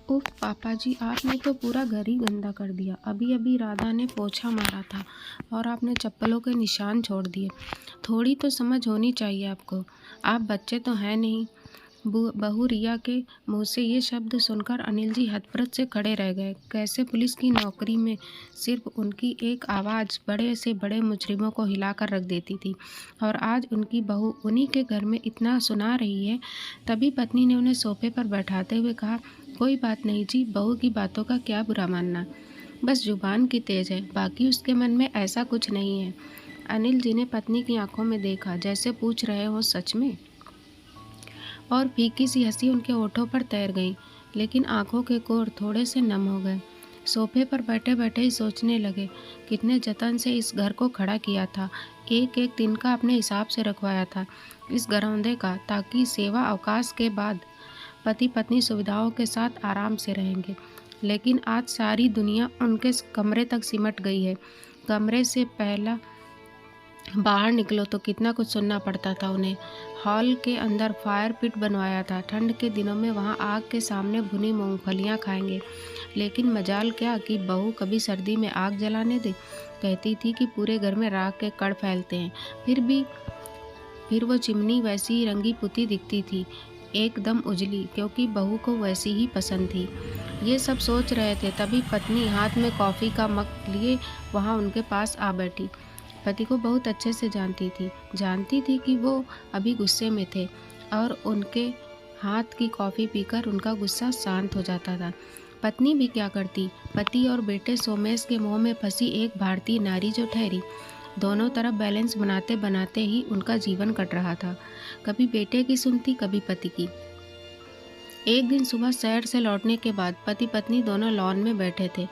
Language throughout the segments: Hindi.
उफ पापा जी, आपने तो पूरा घर ही गंदा कर दिया। अभी अभी राधा ने पोछा मारा था और आपने चप्पलों के निशान छोड़ दिए। थोड़ी तो समझ होनी चाहिए आपको। आप बच्चे तो हैं नहीं। बहू रिया के मुंह से ये शब्द सुनकर अनिल जी हतप्रभ से खड़े रह गए। कैसे पुलिस की नौकरी में सिर्फ उनकी एक आवाज़ बड़े से बड़े मुजरिमों को हिलाकर रख देती थी, और आज उनकी बहू उन्हीं के घर में इतना सुना रही है। तभी पत्नी ने उन्हें सोफे पर बैठाते हुए कहा, कोई बात नहीं जी, बहू की बातों का क्या बुरा मानना। बस जुबान की तेज है, बाकी उसके मन में ऐसा कुछ नहीं है। अनिल जी ने पत्नी की आंखों में देखा, जैसे पूछ रहे हो सच में, और फीकी सी हंसी उनके होठों पर तैर गई, लेकिन आंखों के कोर थोड़े से नम हो गए। सोफे पर बैठे बैठे ही सोचने लगे, कितने जतन से इस घर को खड़ा किया था, एक एक दिन का अपने हिसाब से रखवाया था इस घरौंदे का, ताकि सेवा अवकाश के बाद पति पत्नी सुविधाओं के साथ आराम से रहेंगे। लेकिन आज सारी दुनिया उनके कमरे तक सिमट गई है। कमरे से पहला बाहर निकलो तो कितना कुछ सुनना पड़ता था उन्हें। हॉल के अंदर फायर पिट बनवाया था, ठंड के दिनों में वहाँ आग के सामने भुनी मूंगफलियाँ खाएंगे। लेकिन मजाल क्या कि बहू कभी सर्दी में आग जलाने दे। कहती थी कि पूरे घर में राख के कण फैलते हैं। फिर वो चिमनी वैसी ही रंगी पुती दिखती थी, एकदम उजली, क्योंकि बहू को वैसी ही पसंद थी। ये सब सोच रहे थे, तभी पत्नी हाथ में कॉफ़ी का मग लिए वहाँ उनके पास आ बैठी। पति को बहुत अच्छे से जानती थी कि वो अभी गुस्से में थे, और उनके हाथ की कॉफ़ी पीकर उनका गुस्सा शांत हो जाता था। पत्नी भी क्या करती, पति और बेटे सोमेश के मोह में फंसी एक भारतीय नारी जो ठहरी। दोनों तरफ बैलेंस बनाते बनाते ही उनका जीवन कट रहा था। कभी बेटे की सुनती, कभी पति की। एक दिन सुबह शहर से लौटने के बाद पति पत्नी दोनों लॉन में बैठे थे।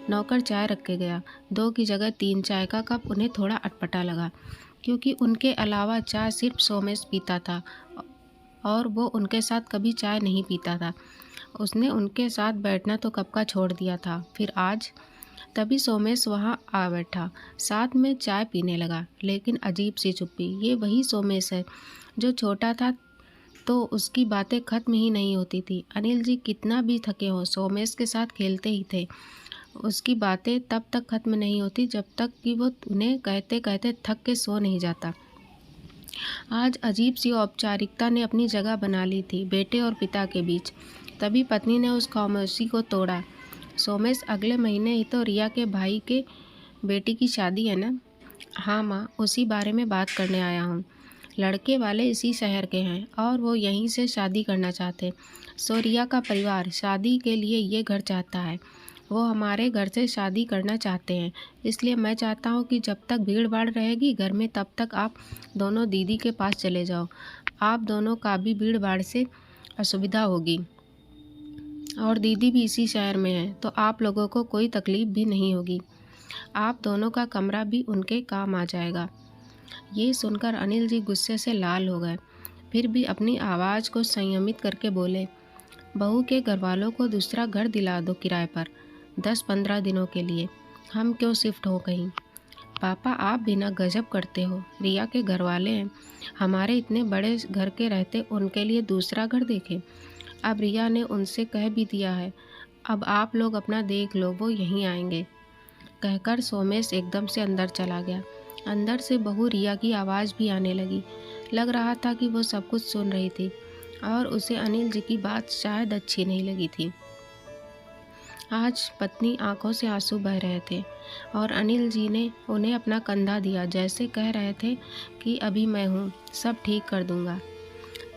नौकर चाय रख के गया। 2 की जगह 3 चाय का कप उन्हें थोड़ा अटपटा लगा, क्योंकि उनके अलावा चाय सिर्फ सोमेश पीता था, और वो उनके साथ कभी चाय नहीं पीता था। उसने उनके साथ बैठना तो कब का छोड़ दिया था। फिर आज तभी सोमेश वहाँ आ बैठा, साथ में चाय पीने लगा, लेकिन अजीब सी चुप्पी। ये वही सोमेश है जो छोटा था तो उसकी बातें खत्म ही नहीं होती थी। अनिल जी कितना भी थके हों, सोमेश के साथ खेलते ही थे। उसकी बातें तब तक खत्म नहीं होती जब तक कि वो उन्हें कहते कहते थक के सो नहीं जाता। आज अजीब सी औपचारिकता ने अपनी जगह बना ली थी बेटे और पिता के बीच। तभी पत्नी ने उस खामोशी को तोड़ा। सोमेश, अगले महीने ही तो रिया के भाई के बेटी की शादी है ना? हाँ माँ, उसी बारे में बात करने आया हूँ। लड़के वाले इसी शहर के हैं और वो यहीं से शादी करना चाहते। सो रिया का परिवार शादी के लिए ये घर चाहता है। वो हमारे घर से शादी करना चाहते हैं, इसलिए मैं चाहता हूँ कि जब तक भीड़ भाड़ रहेगी घर में, तब तक आप दोनों दीदी के पास चले जाओ। आप दोनों का भी भीड़ भाड़ से असुविधा होगी, और दीदी भी इसी शहर में है, तो आप लोगों को कोई तकलीफ भी नहीं होगी। आप दोनों का कमरा भी उनके काम आ जाएगा। ये सुनकर अनिल जी गुस्से से लाल हो गए, फिर भी अपनी आवाज़ को संयमित करके बोले, बहू के घरवालों को दूसरा घर दिला दो किराए पर, 10-15 दिनों के लिए। हम क्यों शिफ्ट हो कहीं? पापा, आप भी ना गजब करते हो। रिया के घरवाले हैं, हमारे इतने बड़े घर के रहते उनके लिए दूसरा घर देखें। अब रिया ने उनसे कह भी दिया है, अब आप लोग अपना देख लो, वो यहीं आएंगे। कहकर सोमेश एकदम से अंदर चला गया। अंदर से बहू रिया की आवाज़ भी आने लगी। लग रहा था कि वो सब कुछ सुन रही थी, और उसे अनिल जी की बात शायद अच्छी नहीं लगी थी। आज पत्नी आंखों से आंसू बह रहे थे, और अनिल जी ने उन्हें अपना कंधा दिया, जैसे कह रहे थे कि अभी मैं हूँ, सब ठीक कर दूंगा।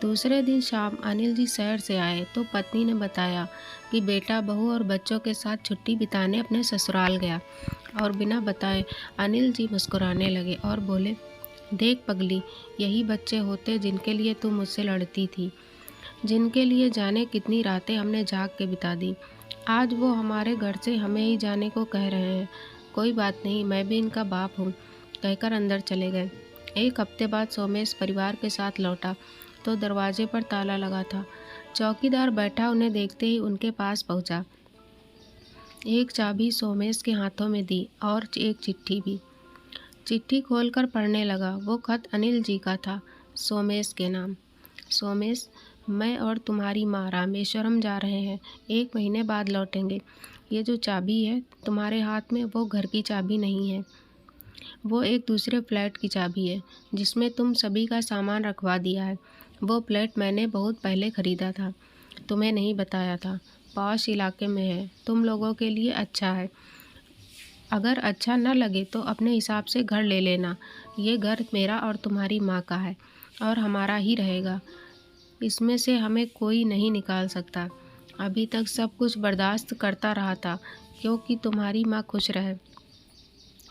दूसरे दिन शाम अनिल जी शहर से आए तो पत्नी ने बताया कि बेटा बहू और बच्चों के साथ छुट्टी बिताने अपने ससुराल गया, और बिना बताए अनिल जी मुस्कुराने लगे और बोले, देख पगली, यही बच्चे होते जिनके लिए तू मुझसे लड़ती थी, जिनके लिए जाने कितनी रातें हमने जाग के बिता दी। आज वो हमारे घर से हमें ही जाने को कह रहे हैं। कोई बात नहीं, मैं भी इनका बाप हूँ, कहकर अंदर चले गए। 1 हफ्ते बाद सोमेश परिवार के साथ लौटा तो दरवाजे पर ताला लगा था। चौकीदार बैठा उन्हें देखते ही उनके पास पहुंचा। एक चाबी सोमेश के हाथों में दी और एक चिट्ठी भी। चिट्ठी खोलकर पढ़ने लगा। वो खत अनिल जी का था, सोमेश के नाम। सोमेश, मैं और तुम्हारी माँ रामेश्वरम जा रहे हैं, 1 महीने बाद लौटेंगे। ये जो चाबी है तुम्हारे हाथ में, वो घर की चाबी नहीं है, वो एक दूसरे फ्लैट की चाबी है जिसमें तुम सभी का सामान रखवा दिया है। वो फ्लैट मैंने बहुत पहले ख़रीदा था, तुम्हें नहीं बताया था। पॉश इलाके में है, तुम लोगों के लिए अच्छा है। अगर अच्छा न लगे तो अपने हिसाब से घर ले लेना। ये घर मेरा और तुम्हारी माँ का है और हमारा ही रहेगा। इसमें से हमें कोई नहीं निकाल सकता। अभी तक सब कुछ बर्दाश्त करता रहा था क्योंकि तुम्हारी माँ खुश रहे,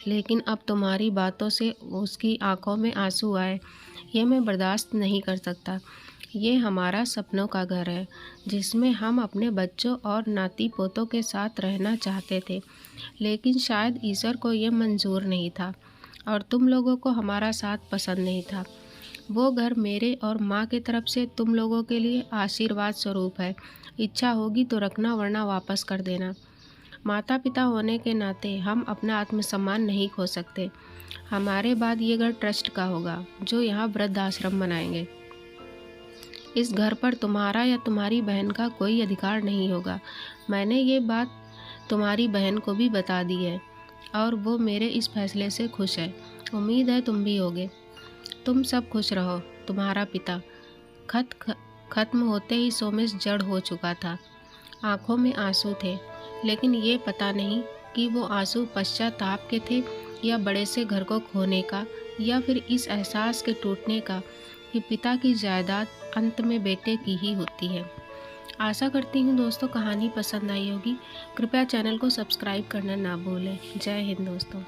लेकिन अब तुम्हारी बातों से उसकी आंखों में आंसू आए, ये मैं बर्दाश्त नहीं कर सकता। ये हमारा सपनों का घर है जिसमें हम अपने बच्चों और नाती पोतों के साथ रहना चाहते थे, लेकिन शायद ईश्वर को ये मंजूर नहीं था और तुम लोगों को हमारा साथ पसंद नहीं था। वो घर मेरे और माँ की तरफ से तुम लोगों के लिए आशीर्वाद स्वरूप है। इच्छा होगी तो रखना, वरना वापस कर देना। माता पिता होने के नाते हम अपना आत्मसम्मान नहीं खो सकते। हमारे बाद ये घर ट्रस्ट का होगा जो यहाँ वृद्धाश्रम बनाएंगे। इस घर पर तुम्हारा या तुम्हारी बहन का कोई अधिकार नहीं होगा। मैंने ये बात तुम्हारी बहन को भी बता दी है और वो मेरे इस फैसले से खुश है। उम्मीद है तुम भी होगे। तुम सब खुश रहो। तुम्हारा पिता। खत्म होते ही सोमेश जड़ हो चुका था। आंखों में आंसू थे, लेकिन ये पता नहीं कि वो आंसू पश्चाताप के थे या बड़े से घर को खोने का, या फिर इस एहसास के टूटने का कि पिता की जायदाद अंत में बेटे की ही होती है। आशा करती हूँ दोस्तों कहानी पसंद आई होगी। कृपया चैनल को सब्सक्राइब करना ना भूलें। जय हिंद दोस्तों।